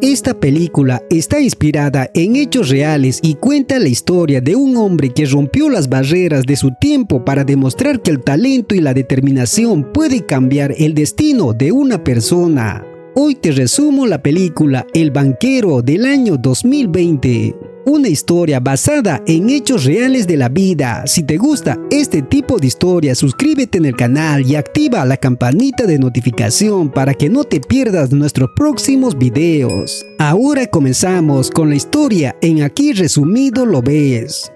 Esta película está inspirada en hechos reales y cuenta la historia de un hombre que rompió las barreras de su tiempo para demostrar que el talento y la determinación pueden cambiar el destino de una persona. Hoy te resumo la película El Banquero del año 2020. Una historia basada en hechos reales de la vida. Si te gusta este tipo de historias, suscríbete en el canal y activa la campanita de notificación para que no te pierdas nuestros próximos videos. Ahora comenzamos con la historia en Aquí Resumido Lo Ves.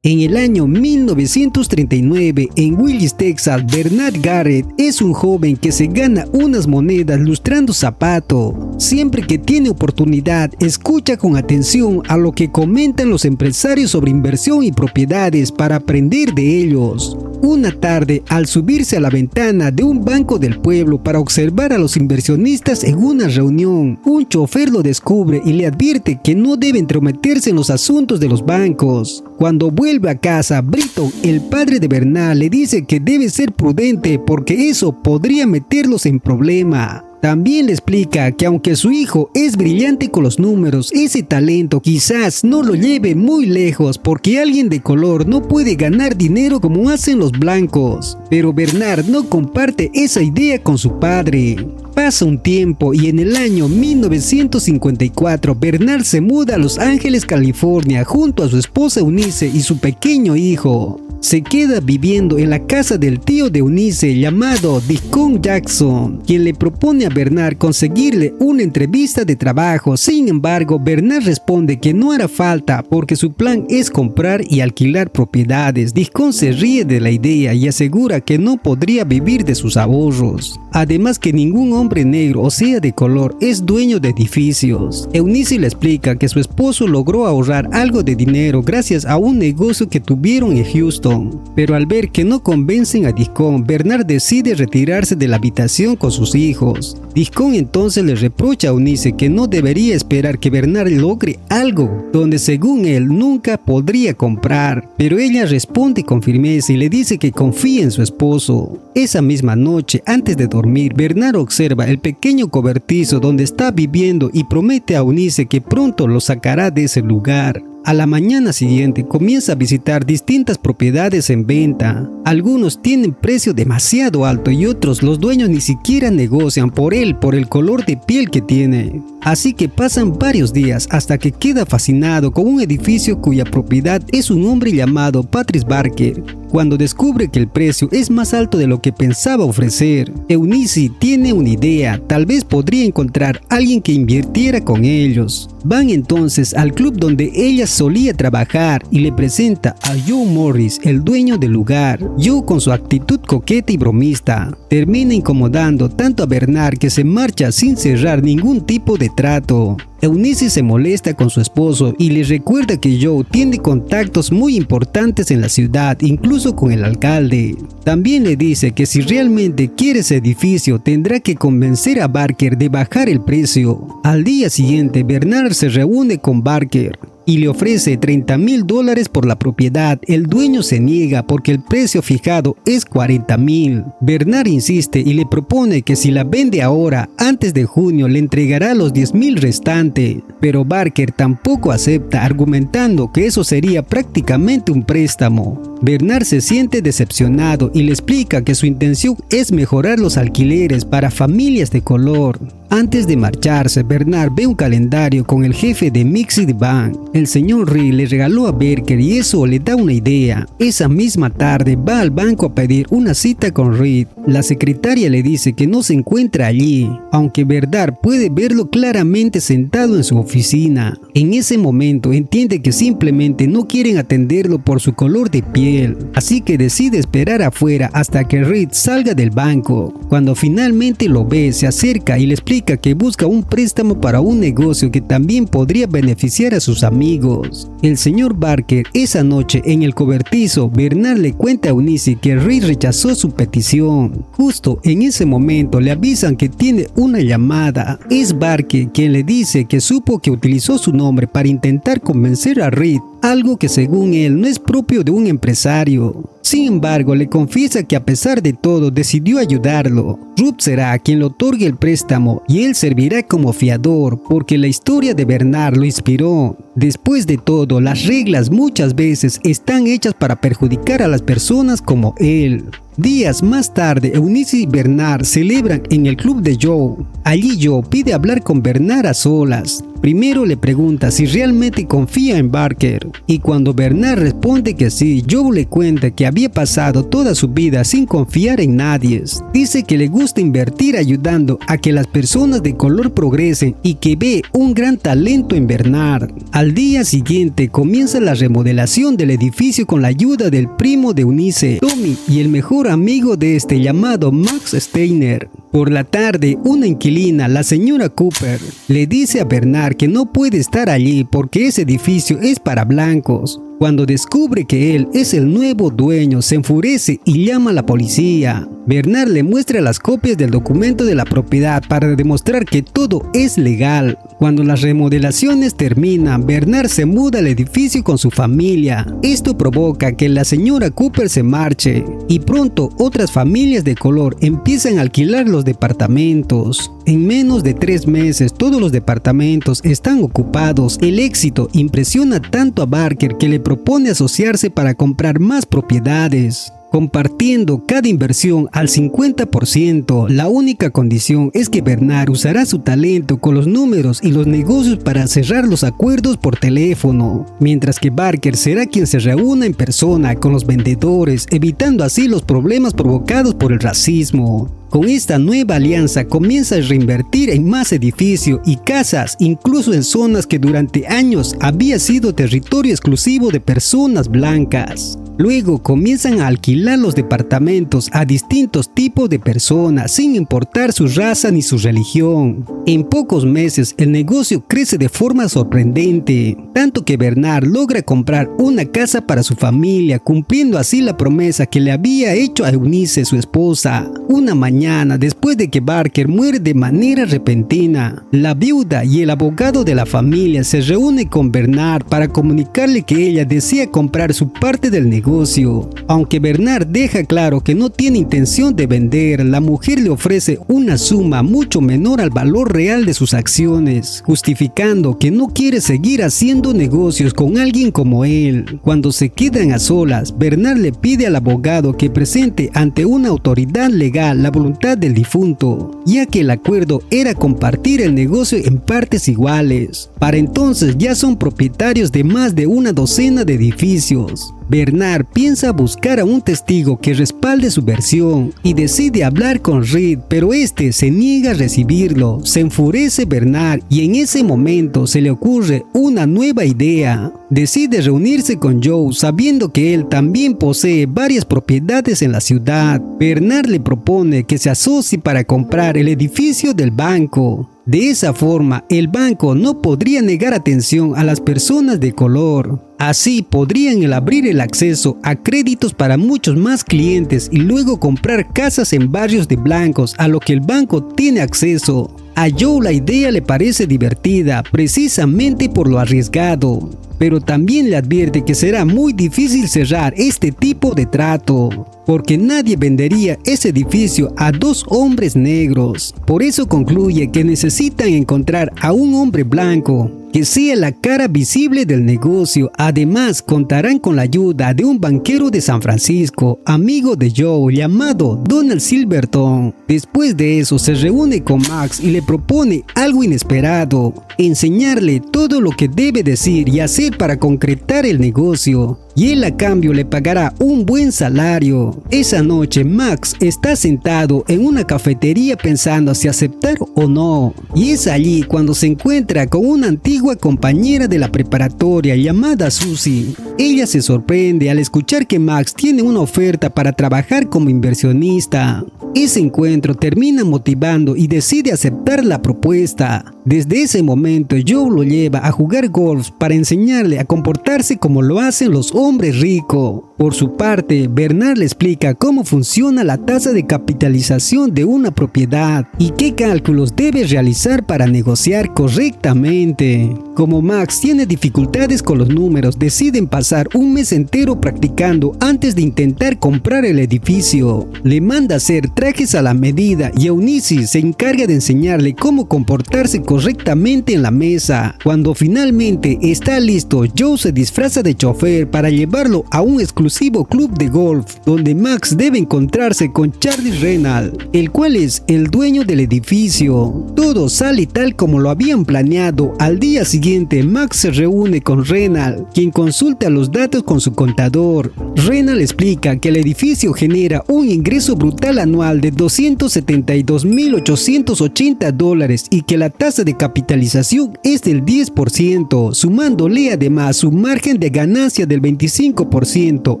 En el año 1939, en Willis, Texas, Bernard Garrett es un joven que se gana unas monedas lustrando zapatos. Siempre que tiene oportunidad, escucha con atención a lo que comentan los empresarios sobre inversión y propiedades para aprender de ellos. Una tarde, al subirse a la ventana de un banco del pueblo para observar a los inversionistas en una reunión, un chofer lo descubre y le advierte que no debe entrometerse en los asuntos de los bancos. Cuando vuelve a casa, Britton, el padre de Bernard, le dice que debe ser prudente porque eso podría meterlos en problema. También le explica que aunque su hijo es brillante con los números, ese talento quizás no lo lleve muy lejos porque alguien de color no puede ganar dinero como hacen los blancos. Pero Bernard no comparte esa idea con su padre. Pasa un tiempo y en el año 1954 Bernard se muda a Los Ángeles, California junto a su esposa Eunice y su pequeño hijo. Se queda viviendo en la casa del tío de Eunice llamado Deacon Jackson, quien le propone a Bernard conseguirle una entrevista de trabajo. Sin embargo, Bernard responde que no hará falta porque su plan es comprar y alquilar propiedades. Deacon se ríe de la idea y asegura que no podría vivir de sus ahorros. Además que ningún hombre negro o sea de color es dueño de edificios. Eunice le explica que su esposo logró ahorrar algo de dinero gracias a un negocio que tuvieron en Houston. Pero al ver que no convencen a Deacon, Bernard decide retirarse de la habitación con sus hijos. Deacon entonces le reprocha a Eunice que no debería esperar que Bernard logre algo donde según él nunca podría comprar. Pero ella responde con firmeza y le dice que confía en su esposo. Esa misma noche, antes de dormir, Bernard observa el pequeño cobertizo donde está viviendo y promete a Eunice que pronto lo sacará de ese lugar. A la mañana siguiente comienza a visitar distintas propiedades en venta. Algunos tienen precio demasiado alto y otros los dueños ni siquiera negocian por él por el color de piel que tiene. Así que pasan varios días hasta que queda fascinado con un edificio cuya propiedad es un hombre llamado Patrice Barker. Cuando descubre que el precio es más alto de lo que pensaba ofrecer, Eunice tiene una idea, tal vez podría encontrar a alguien que invirtiera con ellos. Van entonces al club donde ella solía trabajar y le presenta a Joe Morris, el dueño del lugar. Joe, con su actitud coqueta y bromista, termina incomodando tanto a Bernard que se marcha sin cerrar ningún tipo de trato. Eunice se molesta con su esposo y le recuerda que Joe tiene contactos muy importantes en la ciudad, incluso con el alcalde. También le dice que si realmente quiere ese edificio tendrá que convencer a Barker de bajar el precio. Al día siguiente, Bernard se reúne con Barker y le ofrece $30,000 por la propiedad. El dueño se niega porque el precio fijado es $40,000. Bernard insiste y le propone que si la vende ahora, antes de junio, le entregará los $10,000 restantes. Pero Barker tampoco acepta, argumentando que eso sería prácticamente un préstamo. Bernard se siente decepcionado y le explica que su intención es mejorar los alquileres para familias de color. Antes de marcharse, Bernard ve un calendario con el jefe de Mixed Bank. El señor Reed le regaló a Barker y eso le da una idea. Esa misma tarde va al banco a pedir una cita con Reed. La secretaria le dice que no se encuentra allí, aunque Bernard puede verlo claramente sentado en su oficina. En ese momento entiende que simplemente no quieren atenderlo por su color de piel, así que decide esperar afuera hasta que Reed salga del banco. Cuando finalmente lo ve, se acerca y le explica que busca un préstamo para un negocio que también podría beneficiar a sus amigos. El señor Barker, esa noche en el cobertizo, Bernard le cuenta a Eunice que Reed rechazó su petición. Justo en ese momento le avisan que tiene una llamada. Es Barker quien le dice que supo que utilizó su nombre para intentar convencer a Reed, algo que según él no es propio de un empresario. Sin embargo, le confiesa que a pesar de todo decidió ayudarlo. Ruth será quien le otorgue el préstamo y él servirá como fiador porque la historia de Bernard lo inspiró. Después de todo, las reglas muchas veces están hechas para perjudicar a las personas como él. Días más tarde, Eunice y Bernard celebran en el club de Joe. Allí Joe pide hablar con Bernard a solas. Primero le pregunta si realmente confía en Barker, y cuando Bernard responde que sí, Joe le cuenta que había pasado toda su vida sin confiar en nadie. Dice que le gusta invertir ayudando a que las personas de color progresen y que ve un gran talento en Bernard. Al día siguiente comienza la remodelación del edificio con la ayuda del primo de Eunice, Tommy, y el mejor amigo de este llamado Max Steiner. Por la tarde, una inquilina, la señora Cooper, le dice a Bernard que no puede estar allí porque ese edificio es para blancos. Cuando descubre que él es el nuevo dueño, se enfurece y llama a la policía. Bernard le muestra las copias del documento de la propiedad para demostrar que todo es legal. Cuando las remodelaciones terminan, Bernard se muda al edificio con su familia. Esto provoca que la señora Cooper se marche y pronto otras familias de color empiezan a alquilar los departamentos. En menos de 3 meses todos los departamentos están ocupados. El éxito impresiona tanto a Barker que le propone asociarse para comprar más propiedades, compartiendo cada inversión al 50%. La única condición es que Bernard usará su talento con los números y los negocios para cerrar los acuerdos por teléfono, mientras que Barker será quien se reúna en persona con los vendedores, evitando así los problemas provocados por el racismo. Con esta nueva alianza comienza a reinvertir en más edificios y casas, incluso en zonas que durante años había sido territorio exclusivo de personas blancas. Luego comienzan a alquilar los departamentos a distintos tipos de personas, sin importar su raza ni su religión. En pocos meses el negocio crece de forma sorprendente, tanto que Bernard logra comprar una casa para su familia, cumpliendo así la promesa que le había hecho a Eunice, su esposa. Una mañana, después de que Barker muere de manera repentina, la viuda y el abogado de la familia se reúnen con Bernard para comunicarle que ella desea comprar su parte del negocio. Aunque Bernard deja claro que no tiene intención de vender, la mujer le ofrece una suma mucho menor al valor real de sus acciones, justificando que no quiere seguir haciendo negocios con alguien como él. Cuando se quedan a solas, Bernard le pide al abogado que presente ante una autoridad legal la voluntad del difunto, ya que el acuerdo era compartir el negocio en partes iguales. Para entonces ya son propietarios de más de una docena de edificios. Bernard piensa buscar a un testigo que respalde su versión y decide hablar con Reed, pero este se niega a recibirlo. Se enfurece Bernard y en ese momento se le ocurre una nueva idea. Decide reunirse con Joe sabiendo que él también posee varias propiedades en la ciudad. Bernard le propone que se asocie para comprar el edificio del banco. De esa forma, el banco no podría negar atención a las personas de color. Así podrían abrir el acceso a créditos para muchos más clientes y luego comprar casas en barrios de blancos a lo que el banco tiene acceso. A Joe la idea le parece divertida, precisamente por lo arriesgado, pero también le advierte que será muy difícil cerrar este tipo de trato, porque nadie vendería ese edificio a 2 hombres negros. Por eso concluye que necesitan encontrar a un hombre blanco que sea la cara visible del negocio. Además, contarán con la ayuda de un banquero de San Francisco, amigo de Joe, llamado Donald Silverton. Después de eso, se reúne con Max y le propone algo inesperado: enseñarle todo lo que debe decir y hacer para concretar el negocio, y él a cambio le pagará un buen salario. Esa noche Max está sentado en una cafetería pensando si aceptar o no, y es allí cuando se encuentra con una antigua compañera de la preparatoria llamada Susie. Ella se sorprende al escuchar que Max tiene una oferta para trabajar como inversionista. Ese encuentro termina motivando y decide aceptar la propuesta. Desde ese momento Joe lo lleva a jugar golf para enseñarle a comportarse como lo hacen los hombres ricos. Por su parte, Bernard le explica cómo funciona la tasa de capitalización de una propiedad y qué cálculos debe realizar para negociar correctamente. Como Max tiene dificultades con los números, deciden pasar un mes entero practicando antes de intentar comprar el edificio. Le manda hacer trajes a la medida y Eunice se encarga de enseñarle cómo comportarse correctamente en la mesa. Cuando finalmente está listo, Joe se disfraza de chofer para llevarlo a un exclusivo club de golf, donde Max debe encontrarse con Charlie Renald, el cual es el dueño del edificio. Todo sale tal como lo habían planeado. Al día siguiente, Max se reúne con Renald, quien consulta los datos con su contador. Renald explica que el edificio genera un ingreso brutal anual de $272,880 y que la tasa de capitalización es del 10%, sumándole además su margen de ganancia del 25%.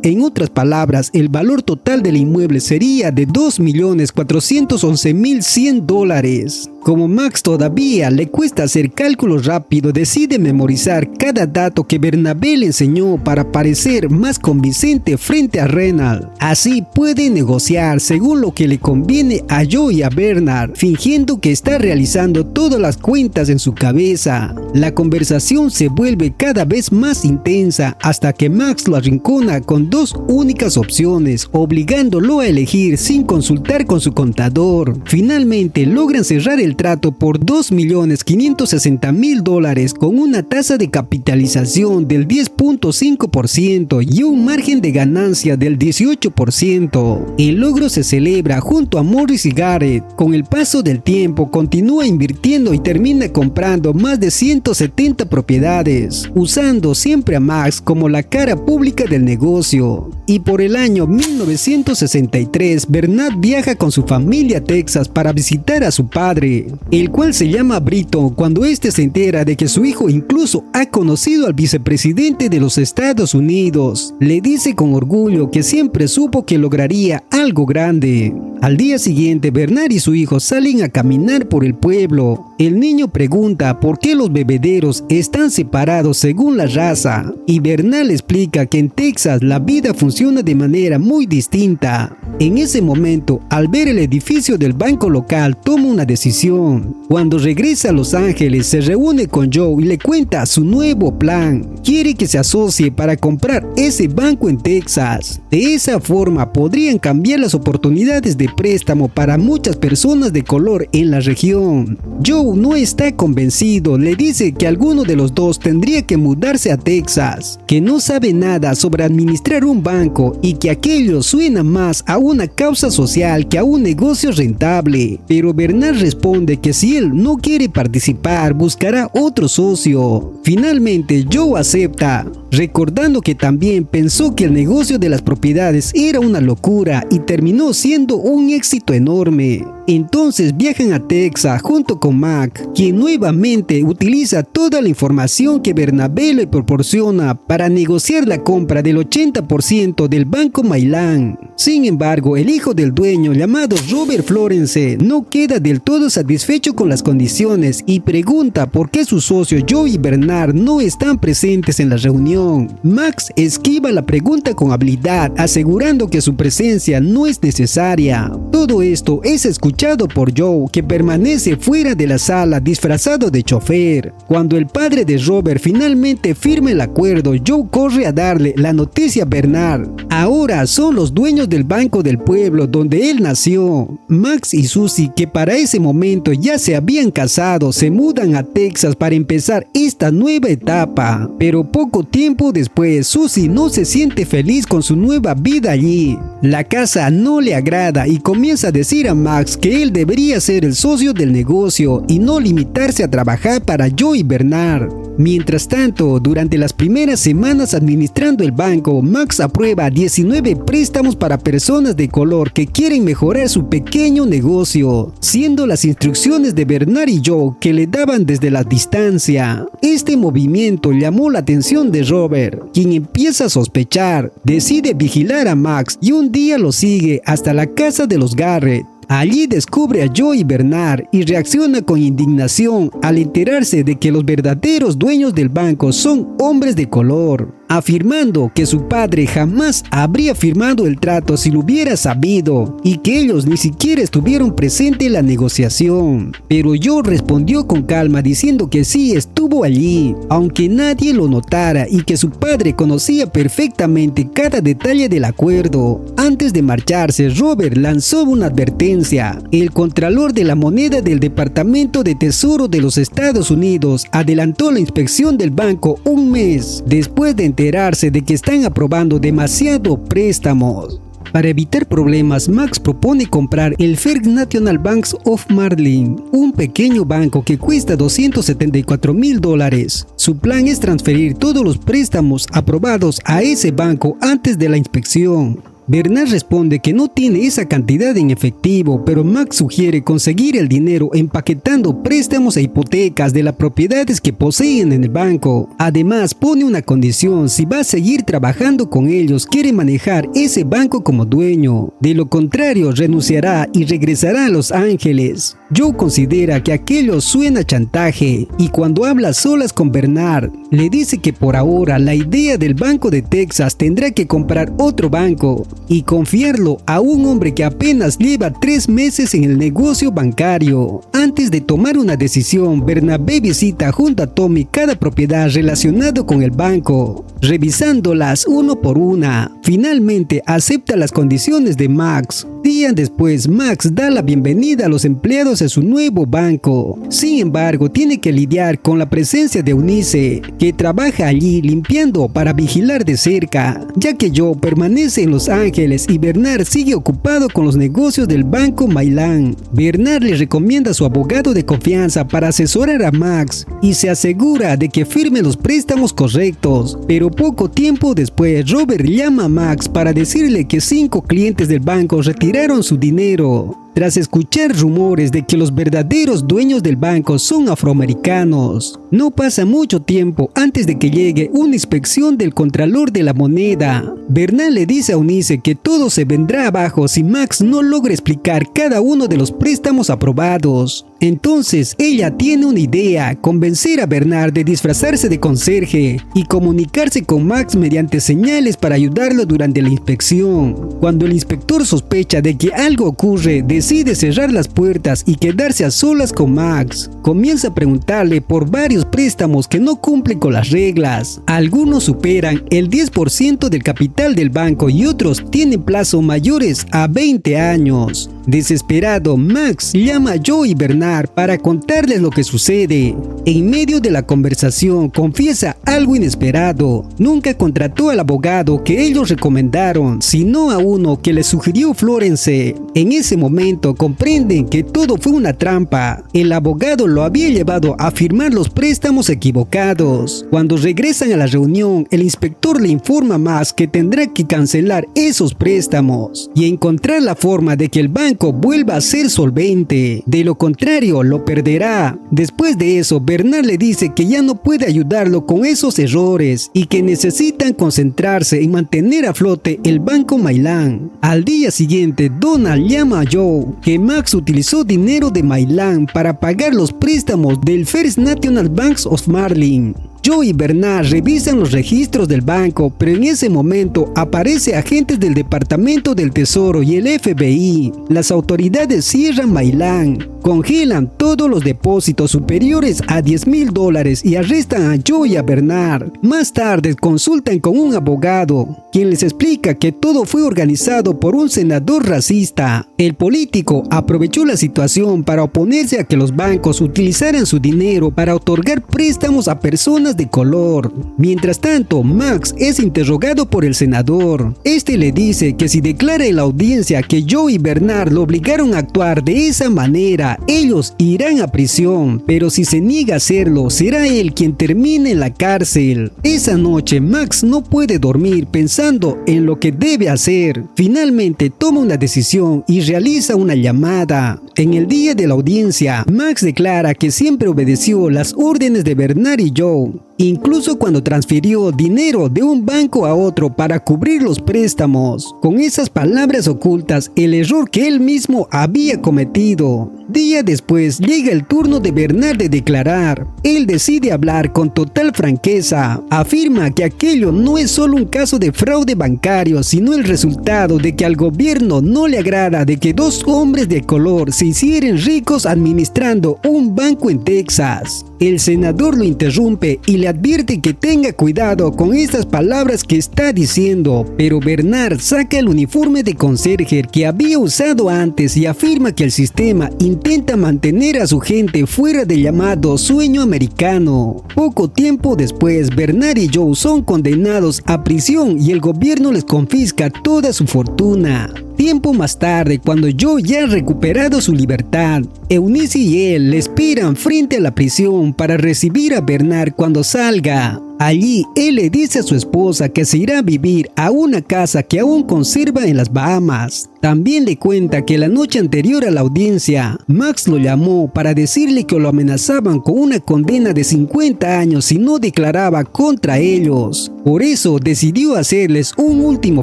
En otras palabras, el valor total del inmueble sería de $2,411,100. Como Max todavía le cuesta hacer cálculos rápido, decide memorizar cada dato que Bernabé le enseñó para parecer más convincente frente a Renald. Así puede negociar según lo que le conviene a Joe y a Bernard, fingiendo que está realizando todas las cuentas en su cabeza. La conversación se vuelve cada vez más intensa hasta que Max lo arrincona con dos únicas opciones, obligándolo a elegir sin consultar con su contador. Finalmente logran cerrar el trato por $2,560,000 con una tasa de capitalización del 10.5% y un margen de ganancia del 18%. El logro se celebra junto a Morris y Garrett. Con el paso del tiempo continúa invirtiendo y termina comprando más de 170 propiedades, usando siempre a Max como la cara pública del negocio. Y por el año 1963, Bernard viaja con su familia a Texas para visitar a su padre, el cual se llama Britton. Cuando este se entera de que su hijo incluso ha conocido al vicepresidente de los Estados Unidos, le dice con orgullo que siempre supo que lograría algo grande. Al día siguiente, Bernard y su hijo salen a caminar por el pueblo. El niño pregunta por qué los bebederos están separados según la raza, y Bernard le explica que en Texas la vida funciona de manera muy distinta. En ese momento, al ver el edificio del banco local, toma una decisión. Cuando regresa a Los Ángeles, se reúne con Joe y le cuenta su nuevo plan. Quiere que se asocie para comprar ese banco en Texas. De esa forma podrían cambiar las oportunidades de préstamo para muchas personas de color en la región. Joe no está convencido, le dice que alguno de los dos tendría que mudarse a Texas, que no sabe nada sobre administrar un banco y que aquello suena más a una causa social que a un negocio rentable. Pero Bernard responde que si él no quiere participar, buscará otro socio. Finalmente Joe acepta, recordando que también pensó que el negocio de las propiedades era una locura y terminó siendo un éxito enorme. Entonces viajan a Texas junto con Mac, quien nuevamente utiliza toda la información que Bernabé le proporciona para negociar la compra del 80% del Banco Mylan. Sin embargo, el hijo del dueño, llamado Robert Florence, no queda del todo satisfecho con las condiciones y pregunta por qué su socio Joe y Bernard no están presentes en la reunión. Max esquiva la pregunta con habilidad, asegurando que su presencia no es necesaria. Todo esto es escuchado por Joe, que permanece fuera de la sala disfrazado de chofer. Cuando el padre de Robert finalmente firma el acuerdo, Joe corre a darle la noticia a Bernard. Ahora son los dueños del banco del pueblo donde él nació. Max y Susie, que para ese momento ya se habían casado, se mudan a Texas para empezar esta nueva etapa. Pero poco tiempo después, Susie no se siente feliz con su nueva vida allí. La casa no le agrada y comienza a decir a Max que él debería ser el socio del negocio y no limitarse a trabajar para Joe y Bernard. Mientras tanto, durante las primeras semanas administrando el banco, Max aprueba 19 préstamos para personas de color que quieren mejorar su pequeño negocio, siendo las instrucciones de Bernard y Joe que le daban desde la distancia. Este movimiento llamó la atención de Robert, quien empieza a sospechar, decide vigilar a Max y un día lo sigue hasta la casa de los Garrett. Allí descubre a Joe y Bernard y reacciona con indignación al enterarse de que los verdaderos dueños del banco son hombres de color. afirmando que su padre jamás habría firmado el trato si lo hubiera sabido y que ellos ni siquiera estuvieron presentes en la negociación. Pero Joe respondió con calma diciendo que sí estuvo allí, aunque nadie lo notara, y que su padre conocía perfectamente cada detalle del acuerdo. Antes de marcharse, Robert lanzó una advertencia. El contralor de la moneda del Departamento de Tesoro de los Estados Unidos adelantó la inspección del banco un mes después de enterarse de que están aprobando demasiado préstamos. Para evitar problemas, Max propone comprar el First National Bank of Marlin, un pequeño banco que cuesta $274,000. Su plan es transferir todos los préstamos aprobados a ese banco antes de la inspección. Bernard responde que no tiene esa cantidad en efectivo, pero Max sugiere conseguir el dinero empaquetando préstamos e hipotecas de las propiedades que poseen en el banco. Además, pone una condición: si va a seguir trabajando con ellos, quiere manejar ese banco como dueño. De lo contrario, renunciará y regresará a Los Ángeles. Joe considera que aquello suena a chantaje y cuando habla solas con Bernard, le dice que por ahora la idea del Banco de Texas tendrá que comprar otro banco y confiarlo a un hombre que apenas lleva 3 meses en el negocio bancario. Antes de tomar una decisión, Bernabé visita junto a Tommy cada propiedad relacionada con el banco, revisándolas uno por una. Finalmente acepta las condiciones de Max. Días después, Max da la bienvenida a los empleados a su nuevo banco. Sin embargo, tiene que lidiar con la presencia de Eunice, que trabaja allí limpiando para vigilar de cerca, ya que Joe permanece en Los Ángeles y Bernard sigue ocupado con los negocios del Banco Mylan. Bernard le recomienda a su abogado de confianza para asesorar a Max y se asegura de que firme los préstamos correctos. Pero poco tiempo después, Robert llama a Max para decirle que 5 clientes del banco retiraron su dinero. Tras escuchar rumores de que los verdaderos dueños del banco son afroamericanos. No pasa mucho tiempo antes de que llegue una inspección del Contralor de la Moneda. Bernard le dice a Eunice que todo se vendrá abajo si Max no logra explicar cada uno de los préstamos aprobados. Entonces ella tiene una idea: convencer a Bernard de disfrazarse de conserje y comunicarse con Max mediante señales para ayudarlo durante la inspección. Cuando el inspector sospecha de que algo ocurre, decide cerrar las puertas y quedarse a solas con Max. Comienza a preguntarle por varios préstamos que no cumplen con las reglas. Algunos superan el 10% del capital del banco y otros tienen plazo mayores a 20 años. Desesperado, Max llama a Joe y Bernard para contarles lo que sucede. En medio de la conversación confiesa algo inesperado: nunca contrató al abogado que ellos recomendaron, sino a uno que le sugirió Florence. En ese momento comprenden que todo fue una trampa. El abogado lo había llevado a firmar los préstamos equivocados. Cuando regresan a la reunión, el inspector le informa a Max que tendrá que cancelar esos préstamos y encontrar la forma de que el banco vuelva a ser solvente. De lo contrario, lo perderá. Después de eso, Bernard le dice que ya no puede ayudarlo con esos errores y que necesitan concentrarse en mantener a flote el Banco Mylan. Al día siguiente, Donald llama a Joe que Max utilizó dinero de Mylan para pagar los préstamos del First National Bank of Marlin. Joe y Bernard revisan los registros del banco, pero en ese momento aparecen agentes del Departamento del Tesoro y el FBI. Las autoridades cierran Mylan, congelan todos los depósitos superiores a $10,000 y arrestan a Joe y a Bernard. Más tarde consultan con un abogado, quien les explica que todo fue organizado por un senador racista. El político aprovechó la situación para oponerse a que los bancos utilizaran su dinero para otorgar préstamos a personas de color. Mientras tanto, Max es interrogado por el senador. Este le dice que si declara en la audiencia que Joe y Bernard lo obligaron a actuar de esa manera, ellos irán a prisión, pero si se niega a hacerlo, será él quien termine en la cárcel. Esa noche, Max no puede dormir pensando en lo que debe hacer. Finalmente toma una decisión y realiza una llamada. En el día de la audiencia, Max declara que siempre obedeció las órdenes de Bernard y Joe. incluso cuando transfirió dinero de un banco a otro para cubrir los préstamos. Con esas palabras ocultas el error que él mismo había cometido. Día después llega el turno de Bernard de declarar. Él decide hablar con total franqueza. Afirma que aquello no es solo un caso de fraude bancario, sino el resultado de que al gobierno no le agrada de que dos hombres de color se hicieran ricos administrando un banco en Texas. El senador lo interrumpe y le advierte que tenga cuidado con estas palabras que está diciendo, pero Bernard saca el uniforme de conserje que había usado antes y afirma que el sistema intenta mantener a su gente fuera del llamado sueño americano. Poco tiempo después, Bernard y Joe son condenados a prisión y el gobierno les confisca toda su fortuna. Tiempo más tarde, cuando Joe ya ha recuperado su libertad, Eunice y él le esperan frente a la prisión para recibir a Bernard cuando salga. Allí, él le dice a su esposa que se irá a vivir a una casa que aún conserva en las Bahamas. También le cuenta que la noche anterior a la audiencia, Max lo llamó para decirle que lo amenazaban con una condena de 50 años si no declaraba contra ellos. Por eso decidió hacerles un último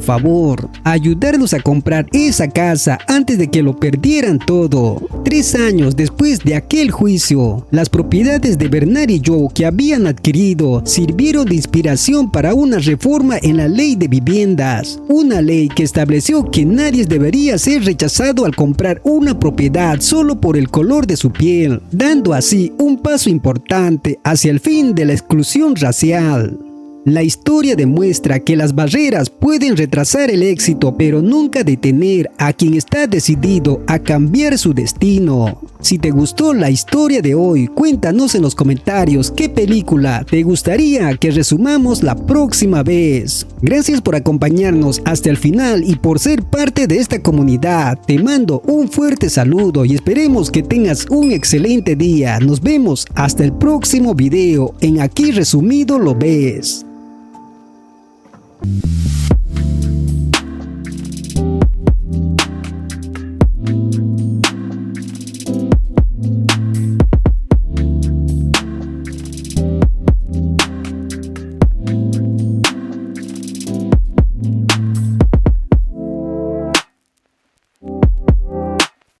favor, ayudarlos a comprar esa casa antes de que lo perdieran todo. 3 años después de aquel juicio, las propiedades de Bernard y Joe que habían adquirido sirvieron de inspiración para una reforma en la ley de viviendas, una ley que estableció que nadie debería ser rechazado al comprar una propiedad solo por el color de su piel, dando así un paso importante hacia el fin de la exclusión racial. La historia demuestra que las barreras pueden retrasar el éxito, pero nunca detener a quien está decidido a cambiar su destino. Si te gustó la historia de hoy, cuéntanos en los comentarios qué película te gustaría que resumamos la próxima vez. Gracias por acompañarnos hasta el final y por ser parte de esta comunidad. Te mando un fuerte saludo y esperemos que tengas un excelente día. Nos vemos hasta el próximo video en Aquí Resumido Lo Ves.